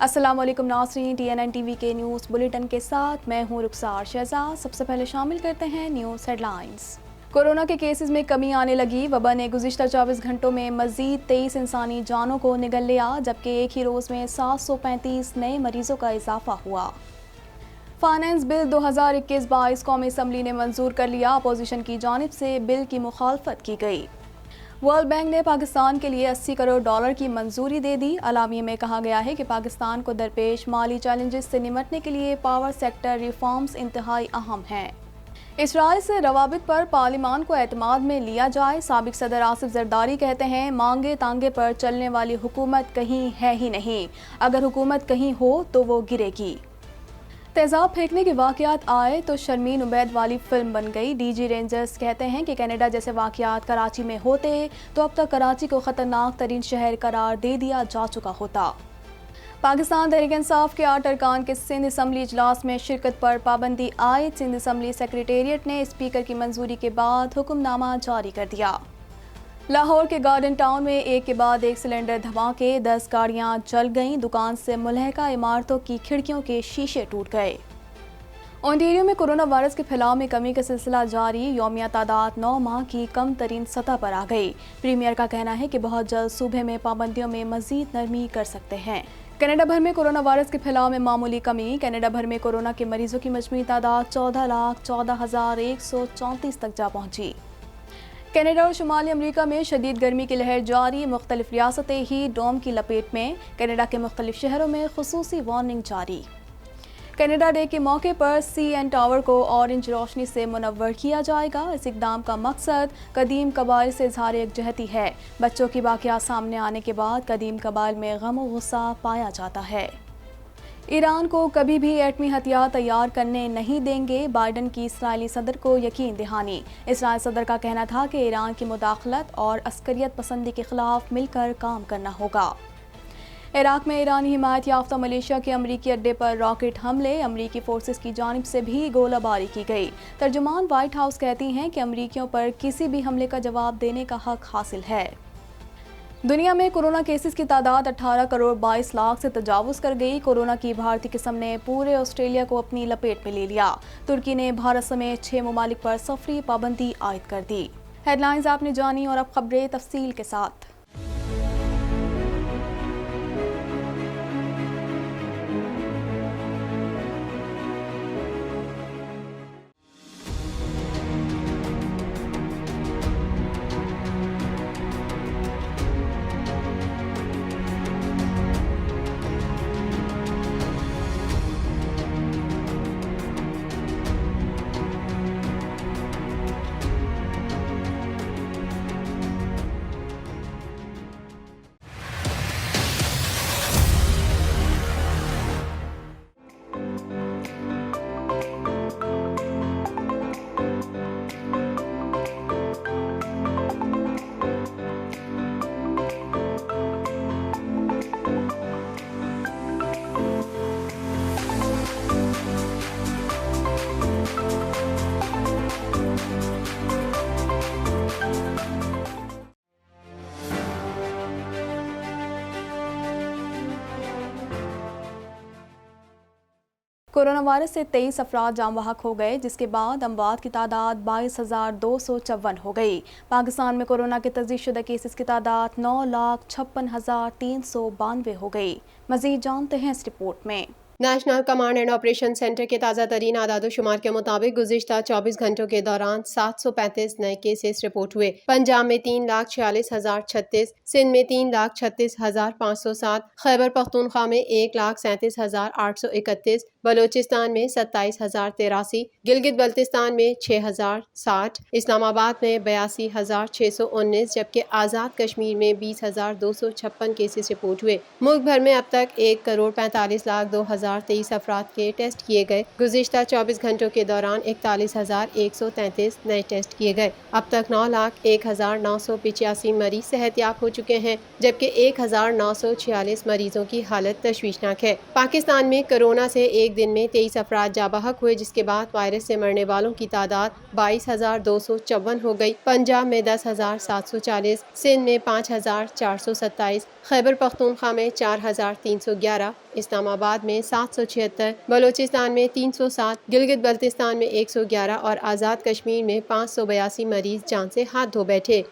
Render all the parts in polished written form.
السلام علیکم ناظرین، TNN TV کے نیوز بلیٹن کے ساتھ میں ہوں رخسار شہزاد۔ سب سے پہلے شامل کرتے ہیں نیوز ہیڈ لائنز۔ کورونا کے کیسز میں کمی آنے لگی۔ وبا نے گزشتہ 24 گھنٹوں میں مزید 23 انسانی جانوں کو نگل لیا، جبکہ ایک ہی روز میں 735 نئے مریضوں کا اضافہ ہوا۔ فائنانس بل 2021-22 قومی اسمبلی نے منظور کر لیا۔ اپوزیشن کی جانب سے بل کی مخالفت کی گئی۔ ورلڈ بینک نے پاکستان کے لیے $80 کروڑ کی منظوری دے دی۔ اعلامیے میں کہا گیا ہے کہ پاکستان کو درپیش مالی چیلنجز سے نمٹنے کے لیے پاور سیکٹر ریفارمز انتہائی اہم ہیں۔ اسرائیل سے روابط پر پارلیمان کو اعتماد میں لیا جائے۔ سابق صدر آصف زرداری کہتے ہیں، مانگے تانگے پر چلنے والی حکومت کہیں ہے ہی نہیں۔ اگر حکومت کہیں ہو تو وہ گرے گی۔ تیزاب پھینکنے کے واقعات آئے تو شرمین عبید والی فلم بن گئی۔ DG رینجرز کہتے ہیں کہ کینیڈا جیسے واقعات کراچی میں ہوتے تو اب تک کراچی کو خطرناک ترین شہر قرار دے دیا جا چکا ہوتا۔ پاکستان تحریک انصاف کے 8 ارکان کے سندھ اسمبلی اجلاس میں شرکت پر پابندی عائد۔ سندھ اسمبلی سیکریٹریٹ نے اسپیکر کی منظوری کے بعد حکم نامہ جاری کر دیا۔ لاہور کے گارڈن ٹاؤن میں ایک کے بعد ایک سلنڈر دھماکے، 10 گاڑیاں جل گئیں، دکان سے ملحقہ عمارتوں کی کھڑکیوں کے شیشے ٹوٹ گئے۔ اونٹیریو میں کورونا وائرس کے پھیلاؤ میں کمی کا سلسلہ جاری، یومیہ تعداد 9 ماہ کی کم ترین سطح پر آ گئی۔ پریمیئر کا کہنا ہے کہ بہت جلد صوبے میں پابندیوں میں مزید نرمی کر سکتے ہیں۔ کینیڈا بھر میں کورونا وائرس کے پھیلاؤ میں معمولی کمی، کینیڈا بھر میں کورونا کے مریضوں کی مجموعی تعداد 14,14,134 تک جا پہنچی۔ کینیڈا اور شمالی امریکہ میں شدید گرمی کی لہر جاری، مختلف ریاستیں ہیٹ ڈوم کی لپیٹ میں، کینیڈا کے مختلف شہروں میں خصوصی وارننگ جاری۔ کینیڈا ڈے کے موقع پر CN ٹاور کو اورنج روشنی سے منور کیا جائے گا۔ اس اقدام کا مقصد قدیم قبائل سے اظہار یکجہتی ہے۔ بچوں کی واقعات سامنے آنے کے بعد قدیم قبائل میں غم و غصہ پایا جاتا ہے۔ ایران کو کبھی بھی ایٹمی ہتھیار تیار کرنے نہیں دیں گے، بائیڈن کی اسرائیلی صدر کو یقین دہانی۔ اسرائیل صدر کا کہنا تھا کہ ایران کی مداخلت اور عسکریت پسندی کے خلاف مل کر کام کرنا ہوگا۔ عراق میں ایرانی حمایت یافتہ ملیشیا کے امریکی اڈے پر راکٹ حملے، امریکی فورسز کی جانب سے بھی گولہ باری کی گئی۔ ترجمان وائٹ ہاؤس کہتی ہیں کہ امریکیوں پر کسی بھی حملے کا جواب دینے کا حق حاصل ہے۔ دنیا میں کورونا کیسز کی تعداد 18 کروڑ 22 لاکھ سے تجاوز کر گئی۔ کورونا کی بھارتی قسم نے پورے آسٹریلیا کو اپنی لپیٹ میں لے لیا۔ ترکی نے بھارت سمیت 6 ممالک پر سفری پابندی عائد کر دی۔ ہیڈ لائنز آپ نے جانی اور اب خبریں تفصیل کے ساتھ۔ کورونا وائرس سے 23 افراد جاں بحق ہو گئے، جس کے بعد اموات کی تعداد 22,254 ہو گئی۔ پاکستان میں کورونا کے تصدیق شدہ کیسز کی تعداد 9,56,392 ہو گئی۔ مزید جانتے ہیں اس رپورٹ میں۔ National command and operation centre کے تازہ ترین اعداد و شمار کے مطابق گزشتہ 24 گھنٹوں کے دوران 735 نئے کیسز رپورٹ ہوئے۔ پنجاب میں 3,46,036، سندھ میں 3,36,507، خیبر پختونخوا میں 1,37,831، بلوچستان میں 27,083، گلگت بلتستان میں 6,060، اسلام آباد میں 82,619، جبکہ آزاد کشمیر میں 20,256 کیسز رپورٹ ہوئے۔ ملک بھر میں اب تک 1,45,02,023 افراد کے ٹیسٹ کیے گئے۔ گزشتہ 24 گھنٹوں کے دوران 41,133 نئے ٹیسٹ کیے گئے۔ اب تک 9,01,985 مریض صحت یاب ہو چکے ہیں، جبکہ 1,946 مریضوں کی حالت تشویشناک ہے۔ پاکستان میں کورونا سے ایک ایک دن میں 23 افراد جاں بحق ہوئے، جس کے بعد وائرس سے مرنے والوں کی تعداد 22,254 ہو گئی۔ پنجاب میں 10,740، سندھ میں 5,427، خیبر پختونخوا میں 4,311، اسلام آباد میں 776، بلوچستان میں 307، گلگت بلتستان میں 111 اور آزاد کشمیر میں 582 مریض جان سے ہاتھ دھو بیٹھے۔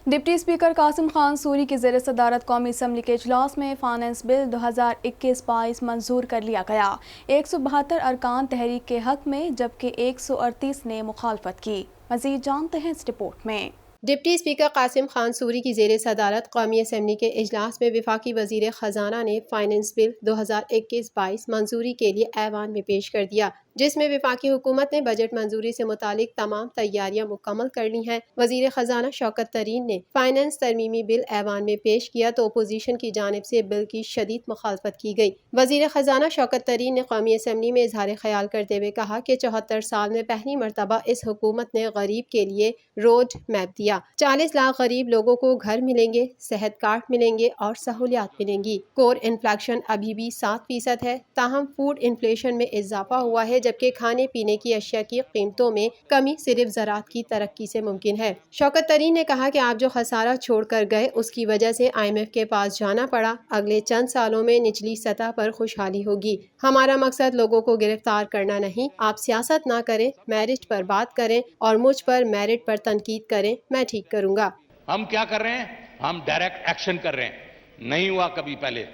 Deputy speaker Qasim Khan sorry کی زیر صدارت قومی اسمبلی کے اجلاس میں فائنانس بل 2021-22 منظور کر لیا گیا۔ 172 ارکان تحریک کے حق میں جبکہ 138 نے مخالفت کی۔ مزید جانتے ہیں اس رپورٹ میں۔ Deputy speaker Qasim Khan sorry کی زیر صدارت قومی اسمبلی کے اجلاس میں وفاقی وزیر خزانہ نے فائنانس بل 2021-22 منظوری کے لیے ایوان میں پیش کر دیا، جس میں وفاقی حکومت نے بجٹ منظوری سے متعلق تمام تیاریاں مکمل کر لی ہیں۔ وزیر خزانہ شوکت ترین نے فائنانس ترمیمی بل ایوان میں پیش کیا تو اپوزیشن کی جانب سے بل کی شدید مخالفت کی گئی۔ وزیر خزانہ شوکت ترین نے قومی اسمبلی میں اظہار خیال کرتے ہوئے کہا کہ 74 سال میں پہلی مرتبہ اس حکومت نے غریب کے لیے روڈ میپ دیا۔ 40 لاکھ غریب لوگوں کو گھر ملیں گے، صحت کارڈ ملیں گے اور سہولیات ملیں گی۔ کور انفلیشن ابھی بھی 7% ہے، تاہم فوڈ انفلیشن میں اضافہ ہوا ہے، جبکہ کھانے پینے کی اشیاء کی قیمتوں میں کمی صرف زراعت کی ترقی سے ممکن ہے۔ شوکت ترین نے کہا کہ آپ جو خسارہ چھوڑ کر گئے اس کی وجہ سے IMF کے پاس جانا پڑا۔ اگلے چند سالوں میں نچلی سطح پر خوشحالی ہوگی۔ ہمارا مقصد لوگوں کو گرفتار کرنا نہیں۔ آپ سیاست نہ کریں، میرٹ پر بات کریں اور مجھ پر میرٹ پر تنقید کریں، میں ٹھیک کروں گا۔ ہم کیا کر رہے ہیں؟ ہم ڈائریکٹ ایکشن کر رہے ہیں، نہیں ہوا کبھی پہلے۔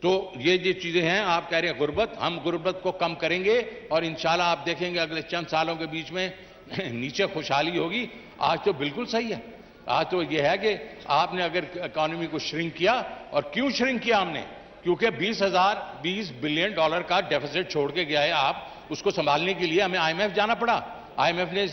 تو یہ جو چیزیں ہیں، آپ کہہ رہے ہیں غربت، ہم غربت کو کم کریں گے اور انشاءاللہ آپ دیکھیں گے اگلے چند سالوں کے بیچ میں نیچے خوشحالی ہوگی۔ آج تو بالکل صحیح ہے، آج تو یہ ہے کہ آپ نے اگر اکانومی کو شرنک کیا، اور کیوں شرنک کیا ہم نے؟ کیونکہ 20 بلین ڈالر کا ڈیفیسٹ چھوڑ کے گیا ہے آپ، اس کو سنبھالنے کے لیے ہمیں IMF جانا پڑا۔ IMF نے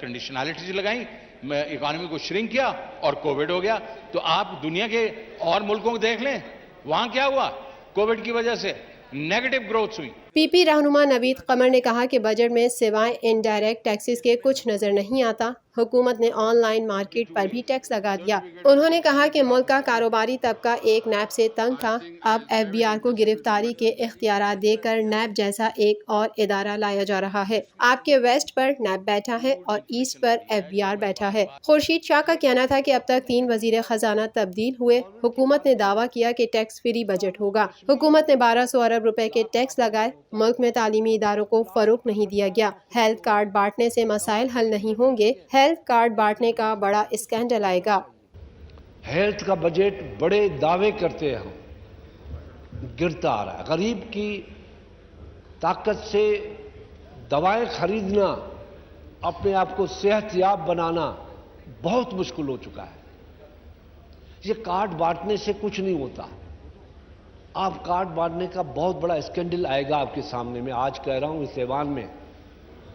کنڈیشنالٹیز لگائیں، اکانومی کو شرنک کیا اور کووڈ ہو گیا۔ تو آپ دنیا کے اور ملکوں کو دیکھ لیں، وہاں کیا ہوا؟ کووڈ کی وجہ سے نیگیٹو گروتھ ہوئی۔ PP رہنما نوید قمر نے کہا کہ بجٹ میں سوائے انڈائریکٹ ٹیکسز کے کچھ نظر نہیں آتا۔ حکومت نے آن لائن مارکیٹ پر بھی ٹیکس لگا دیا۔ انہوں نے کہا کہ ملک کا کاروباری طبقہ ایک نیب سے تنگ تھا، اب FBR کو گرفتاری کے اختیارات دے کر نیب جیسا ایک اور ادارہ لایا جا رہا ہے۔ آپ کے ویسٹ پر نیب بیٹھا ہے اور ایسٹ پر FBR بیٹھا ہے۔ خورشید شاہ کا کہنا تھا کہ اب تک 3 وزیر خزانہ تبدیل ہوئے۔ حکومت نے دعویٰ کیا کہ ٹیکس فری بجٹ ہوگا۔ حکومت نے 1200 ارب روپے کے ٹیکس لگائے۔ ملک میں تعلیمی اداروں کو فروغ نہیں دیا گیا۔ ہیلتھ کارڈ بانٹنے سے مسائل حل نہیں ہوں گے، ہیلتھ کارڈ بانٹنے کا بڑا اسکینڈل آئے گا۔ ہیلتھ کا بجٹ بڑے دعوے کرتے ہیں، گرتا آ رہا ہے۔ غریب کی طاقت سے دوائیں خریدنا، اپنے آپ کو صحت یاب بنانا بہت مشکل ہو چکا ہے۔ یہ کارڈ بانٹنے سے کچھ نہیں ہوتا۔ آپ کارڈ بانٹنے کا بہت بڑا اسکینڈل آئے گا آپ کے سامنے، میں آج کہہ رہا ہوں اس ایوان میں۔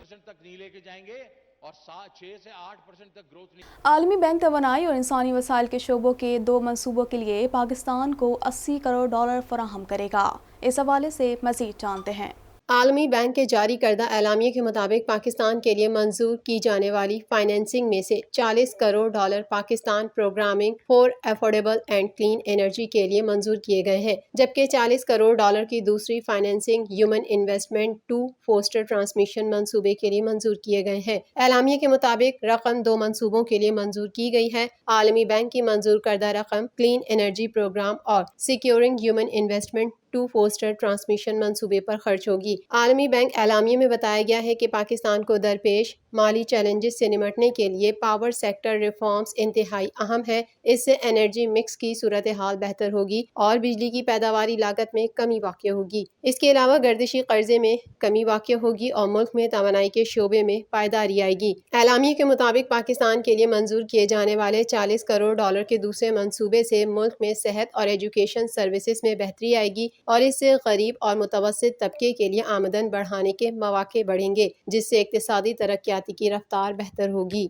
تک نہیں لے کے جائیں گے اور 6 سے 8% تک گروتھ نہیں۔ عالمی بینک توانائی اور انسانی وسائل کے شعبوں کے 2 منصوبوں کے لیے پاکستان کو $80 کروڑ فراہم کرے گا۔ اس حوالے سے مزید جانتے ہیں۔ عالمی بینک کے جاری کردہ اعلامیے کے مطابق پاکستان کے لیے منظور کی جانے والی فائنینسنگ میں سے $40 crore Pakistan programming for affordable and clean energy کے لیے منظور کیے گئے ہیں، جبکہ $40 کروڑ کی دوسری financing human investment to foster transmission منصوبے کے لیے منظور کیے گئے ہیں۔ اعلامیے کے مطابق رقم 2 منصوبوں کے لیے منظور کی گئی ہے۔ عالمی بینک کی منظور کردہ رقم کلین انرجی پروگرام اور securing human investment to foster transmission منصوبے پر خرچ ہوگی۔ عالمی بینک اعلامیے میں بتایا گیا ہے کہ پاکستان کو درپیش مالی چیلنجز سے نمٹنے کے لیے پاور سیکٹر ریفارمز انتہائی اہم ہے۔ اس سے انرجی مکس کی صورتحال بہتر ہوگی اور بجلی کی پیداواری لاگت میں کمی واقع ہوگی۔ اس کے علاوہ گردشی قرضے میں کمی واقع ہوگی اور ملک میں توانائی کے شعبے میں پائیداری آئے گی۔ اعلامیے کے مطابق پاکستان کے لیے منظور کیے جانے والے $40 کروڑ کے دوسرے منصوبے سے ملک میں صحت اور ایجوکیشن سروسز میں بہتری آئے گی اور اس سے غریب اور متوسط طبقے کے لیے آمدن بڑھانے کے مواقع بڑھیں گے، جس سے اقتصادی ترقیاتی کی رفتار بہتر ہوگی۔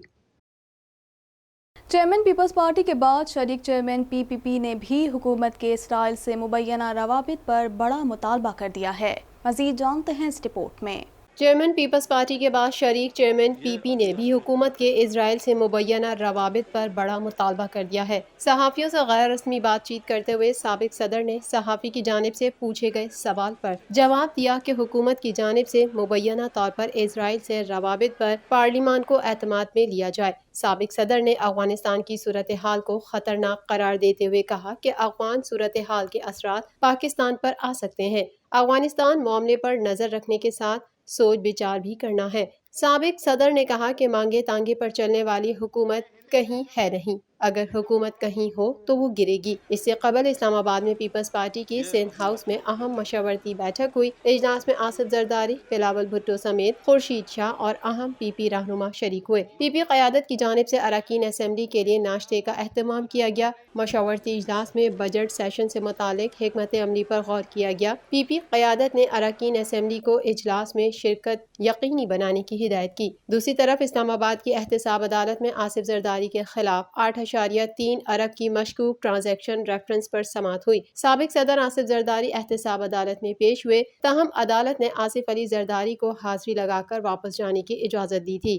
چیئرمین پیپلز پارٹی کے بعد شریک چیئرمین PPP نے بھی حکومت کے اسٹائل سے مبینہ روابط پر بڑا مطالبہ کر دیا ہے۔ مزید جانتے ہیں اس رپورٹ میں۔ چیئرمین پیپلز پارٹی کے بعد شریک چیئرمین پی پی نے بھی حکومت کے اسرائیل سے مبینہ روابط پر بڑا مطالبہ کر دیا ہے۔ صحافیوں سے غیر رسمی بات چیت کرتے ہوئے سابق صدر نے صحافی کی جانب سے پوچھے گئے سوال پر جواب دیا کہ حکومت کی جانب سے مبینہ طور پر اسرائیل سے روابط پر پارلیمان کو اعتماد میں لیا جائے۔ سابق صدر نے افغانستان کی صورتحال کو خطرناک قرار دیتے ہوئے کہا کہ افغان صورتحال کے اثرات پاکستان پر آ سکتے ہیں۔ افغانستان معاملے پر نظر رکھنے کے ساتھ سوچ بچار بھی کرنا ہے۔ سابق صدر نے کہا کہ مانگے تانگے پر چلنے والی حکومت کہیں ہے نہیں، اگر حکومت کہیں ہو تو وہ گرے گی۔ اس سے قبل اسلام آباد میں پیپلز پارٹی کی سندھ ہاؤس میں اہم مشاورتی بیٹھک ہوئی۔ اجلاس میں آصف زرداری، بلاول بھٹو سمیت خورشید شاہ اور اہم پی پی رہنما شریک ہوئے۔ پی پی قیادت کی جانب سے اراکین اسمبلی کے لیے ناشتے کا اہتمام کیا گیا۔ مشاورتی اجلاس میں بجٹ سیشن سے متعلق حکمت عملی پر غور کیا گیا۔ پی پی قیادت نے اراکین اسمبلی کو اجلاس میں شرکت یقینی بنانے کی ہدایت کی۔ دوسری طرف اسلام آباد کی احتساب عدالت میں آصف زرداری کے خلاف 8.3 ارب کی مشکوک ٹرانزیکشن ریفرنس پر سماعت ہوئی۔ سابق صدر آصف زرداری احتساب عدالت میں پیش ہوئے، تاہم عدالت نے آصف علی زرداری کو حاضری لگا کر واپس جانے کی اجازت دی تھی۔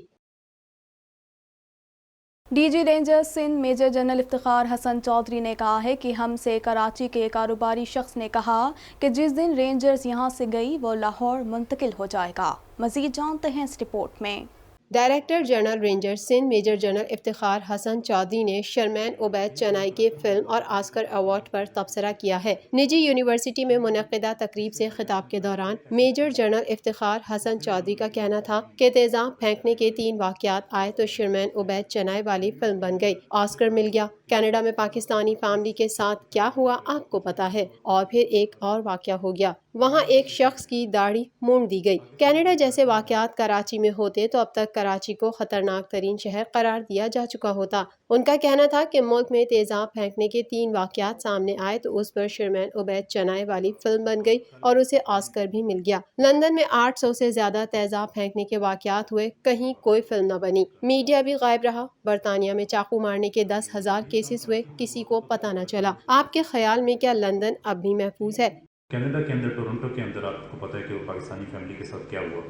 D G Rangers Sindh major general Iftikhar Hassan Chaudhry نے کہا ہے کہ ہم سے کراچی کے کاروباری شخص نے کہا کہ جس دن رینجرز یہاں سے گئی وہ لاہور منتقل ہو جائے گا۔ مزید جانتے ہیں اس رپورٹ میں۔ Director general ranger Sindh major general Iftikhar Hassan Chaudhry نے شرمین عبید چنائی کے فلم اور آسکر ایوارڈ پر تبصرہ کیا ہے۔ نجی یونیورسٹی میں منعقدہ تقریب سے خطاب کے دوران میجر جنرل افتخار حسن چودھری کا کہنا تھا کہ تیزاب پھینکنے کے 3 واقعات آئے تو شرمین عبید چنائی والی فلم بن گئی، آسکر مل گیا۔ کینیڈا میں پاکستانی فیملی کے ساتھ کیا ہوا آپ کو پتا ہے، اور پھر ایک اور واقعہ ہو گیا، وہاں ایک شخص کی داڑھی مونڈ دی گئی۔ کینیڈا جیسے واقعات کراچی میں ہوتے تو اب تک کراچی کو خطرناک ترین شہر قرار دیا جا چکا ہوتا۔ ان کا کہنا تھا کہ ملک میں تیزاب پھینکنے کے 3 واقعات سامنے آئے تو اس پر شرمین عبید چنائی والی فلم بن گئی اور اسے آسکر بھی مل گیا۔ لندن میں 800 سے زیادہ تیزاب پھینکنے کے واقعات ہوئے، کہیں کوئی فلم نہ بنی، میڈیا بھی غائب رہا۔ برطانیہ میں چاقو مارنے کے 10,000 کیسز ہوئے، کسی کو پتہ نہ چلا۔ آپ کے خیال میں کیا لندن اب بھی محفوظ ہے؟ کینیڈا کے اندر ٹورنٹو کے اندر آپ کو پتہ ہے کہ وہ پاکستانی فیملی کے ساتھ کیا ہوا۔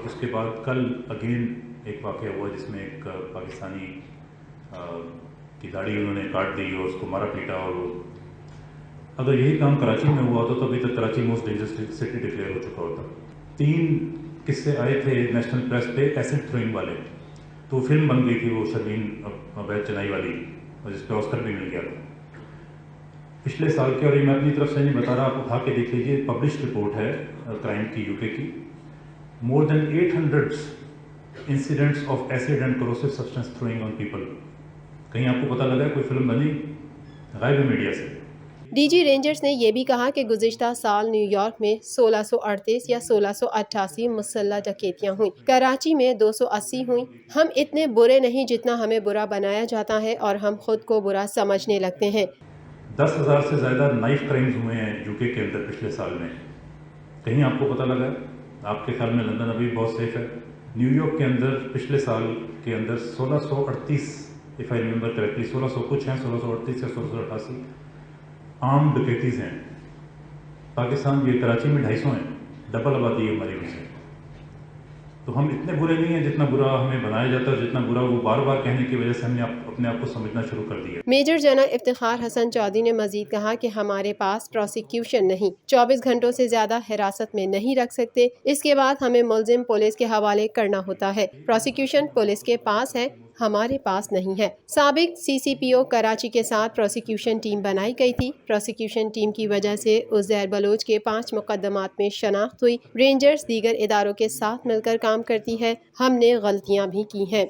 اس کے بعد کل اگین ایک واقعہ ہوا جس میں ایک پاکستانی کی داڑھی انہوں نے کاٹ دی اور اس کو مارا پیٹا، اور اگر یہی کام کراچی میں ہوا ہوتا تو ابھی تک Karachi most dangerous city declare ہو چکا ہوتا۔ 3 قصے آئے تھے نیشنل پریس پہ ایسڈ تھروئنگ والے، تو وہ فلم بن گئی تھی وہ شرمین عبید چنائی والی، جس پہ آسکر بھی مل گیا تھا پچھلے سال کے۔ اور یہ میں اپنی طرف سے نہیں بتا رہا، آپ اٹھا کے دیکھ لیجیے، پبلشڈ رپورٹ ہے کرائم کی یو کے کی۔ More than 800 incidents of acid and corrosive substance throwing on people. کہیں آپ کو پتہ لگا ہے کوئی فلم بنی؟ غائب ہے میڈیا سے۔ ڈی جی رینجرز نے یہ بھی کہا کہ گزشتہ سال نیو یارک میں 1638 یا 1688 مسلح ڈکیتیاں ہوئیں، کراچی میں 280 ہوئیں۔ ہم اتنے برے نہیں جتنا ہمیں برا بنایا جاتا ہے اور ہم خود کو برا سمجھنے لگتے ہیں۔ 10,000 سے زیادہ نائف کرائمز ہوئے ہیں یو کے اندر پچھلے سال میں، کہیں آپ کو پتہ لگا ہے؟ آپ کے خیال میں لندن ابھی بہت سیف ہے؟ نیو یارک کے اندر پچھلے سال کے اندر 1638 اف آئی ریمبر کریکٹلی 1600 کچھ ہیں، 1638 یا 1688 عام ڈکیتیز ہیں۔ پاکستان یہ کراچی میں 250 ہیں، ڈبل آبادی ہے ہماری ان سے۔ تو ہم اتنے برے نہیں ہیں جتنا برا ہمیں بنایا جاتا ہے، اور جتنا برا وہ بار بار کہنے کی وجہ سے ہم نے اپنے آپ کو سمجھنا شروع کر دیا۔ میجر جنرل افتخار حسن چودھری نے مزید کہا کہ ہمارے پاس پروسیکیوشن نہیں، 24 گھنٹوں سے زیادہ حراست میں نہیں رکھ سکتے، اس کے بعد ہمیں ملزم پولیس کے حوالے کرنا ہوتا ہے۔ پروسیکیوشن پولیس کے پاس ہے، ہمارے پاس نہیں ہے۔ سابق سی سی پی او کراچی کے ساتھ پروسیکیوشن ٹیم بنائی گئی تھی۔ پروسیکیوشن ٹیم کی وجہ سے عزیر بلوچ کے 5 مقدمات میں شناخت ہوئی۔ رینجرز دیگر اداروں کے ساتھ مل کر کام کرتی ہے، ہم نے غلطیاں بھی کی ہیں۔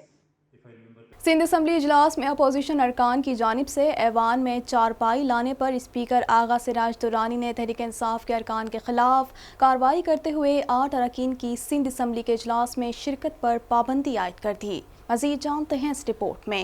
سندھ اسمبلی اجلاس میں اپوزیشن ارکان کی جانب سے ایوان میں چارپائی لانے پر اسپیکر آغا سراج درانی نے تحریک انصاف کے ارکان کے خلاف کارروائی کرتے ہوئے 8 اراکین کی سندھ اسمبلی کے اجلاس میں شرکت پر پابندی عائد کر دی۔ مزید جانتے ہیں اس رپورٹ میں۔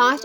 8